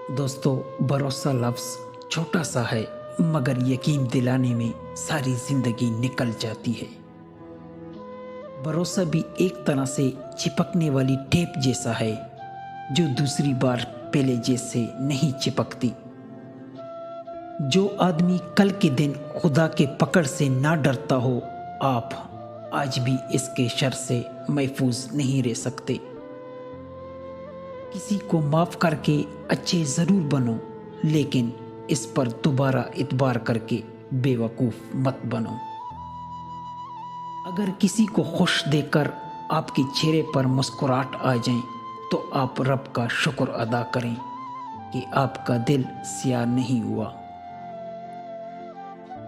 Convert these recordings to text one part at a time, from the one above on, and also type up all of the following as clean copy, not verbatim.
دوستو، بھروسہ لفظ چھوٹا سا ہے مگر یقین دلانے میں ساری زندگی نکل جاتی ہے۔ بھروسہ بھی ایک طرح سے چپکنے والی ٹیپ جیسا ہے جو دوسری بار پہلے جیسے نہیں چپکتی۔ جو آدمی کل کے دن خدا کے پکڑ سے نہ ڈرتا ہو، آپ آج بھی اس کے شر سے محفوظ نہیں رہ سکتے۔ کسی کو معاف کر کے اچھے ضرور بنو، لیکن اس پر دوبارہ اعتبار کر کے بے وقوف مت بنو۔ اگر کسی کو خوش دیکھ کر آپ کے چہرے پر مسکراہٹ آ جائیں تو آپ رب کا شکر ادا کریں کہ آپ کا دل سیاہ نہیں ہوا۔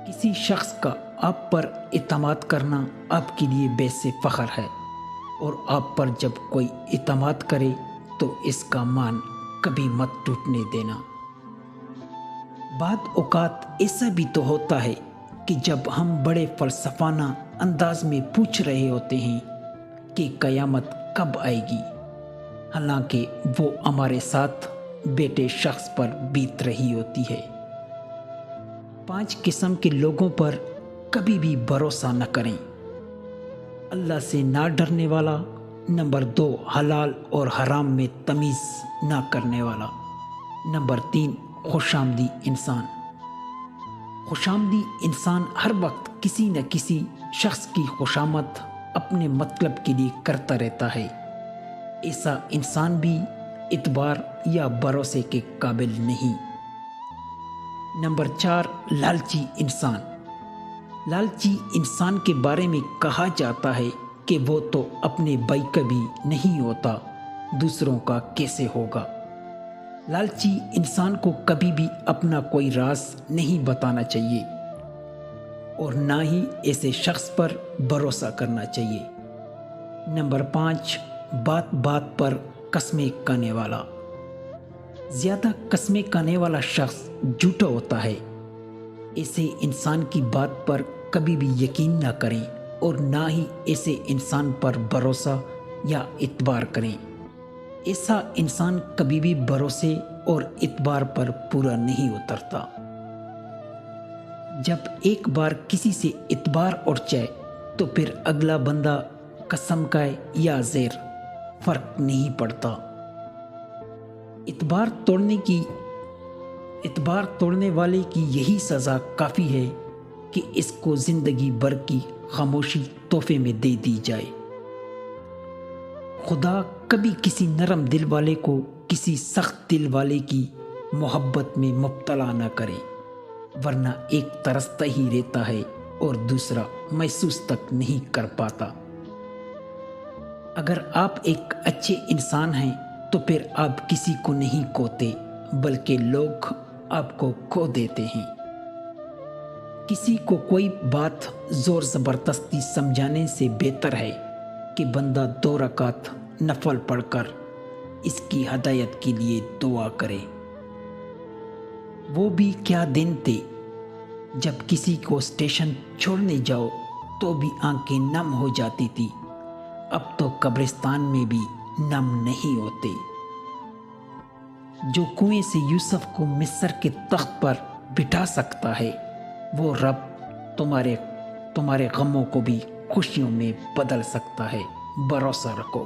کسی شخص کا آپ پر اعتماد کرنا آپ کے لیے باعث فخر ہے، اور آپ پر جب کوئی اعتماد کرے تو اس کا مان کبھی مت ٹوٹنے دینا۔ بعض اوقات ایسا بھی تو ہوتا ہے کہ جب ہم بڑے فلسفانہ انداز میں پوچھ رہے ہوتے ہیں کہ قیامت کب آئے گی، حالانکہ وہ ہمارے ساتھ بیٹھے شخص پر بیت رہی ہوتی ہے۔ 5 قسم کے لوگوں پر کبھی بھی بھروسہ نہ کریں۔ اللہ سے نہ ڈرنے والا۔ نمبر 2، حلال اور حرام میں تمیز نہ کرنے والا۔ نمبر 3، خوش آمدی انسان۔ خوش آمدی انسان ہر وقت کسی نہ کسی شخص کی خوشامد اپنے مطلب کے لیے کرتا رہتا ہے۔ ایسا انسان بھی اعتبار یا بھروسے کے قابل نہیں۔ نمبر 4، لالچی انسان۔ لالچی انسان کے بارے میں کہا جاتا ہے کہ وہ تو اپنے بھائی کا بھی نہیں ہوتا، دوسروں کا کیسے ہوگا۔ لالچی انسان کو کبھی بھی اپنا کوئی راز نہیں بتانا چاہیے، اور نہ ہی ایسے شخص پر بھروسہ کرنا چاہیے۔ نمبر 5، بات بات پر قسمیں کھانے والا۔ زیادہ قسمیں کھانے والا شخص جھوٹا ہوتا ہے۔ ایسے انسان کی بات پر کبھی بھی یقین نہ کریں، اور نہ ہی ایسے انسان پر بھروسہ یا اعتبار کریں۔ ایسا انسان کبھی بھی بھروسے اور اعتبار پر پورا نہیں اترتا۔ جب ایک بار کسی سے اعتبار اٹھ جائے تو پھر اگلا بندہ قسم کھائے یا زہر، فرق نہیں پڑتا۔ اعتبار توڑنے والے کی یہی سزا کافی ہے کہ اس کو زندگی بھر کی خاموشی تحفے میں دے دی جائے۔ خدا کبھی کسی نرم دل والے کو کسی سخت دل والے کی محبت میں مبتلا نہ کرے، ورنہ ایک ترستا ہی رہتا ہے اور دوسرا محسوس تک نہیں کر پاتا۔ اگر آپ ایک اچھے انسان ہیں تو پھر آپ کسی کو نہیں کھوتے، بلکہ لوگ آپ کو کھو دیتے ہیں۔ کسی کو کوئی بات زور زبردستی سمجھانے سے بہتر ہے کہ بندہ 2 رکعت نفل پڑھ کر اس کی ہدایت کے لیے دعا کرے۔ وہ بھی کیا دن تھے جب کسی کو اسٹیشن چھوڑنے جاؤ تو بھی آنکھیں نم ہو جاتی تھی، اب تو قبرستان میں بھی نم نہیں ہوتے۔ جو کنویں سے یوسف کو مصر کے تخت پر بٹھا سکتا ہے، وہ رب تمہارے غموں کو بھی خوشیوں میں بدل سکتا ہے۔ بھروسہ رکھو۔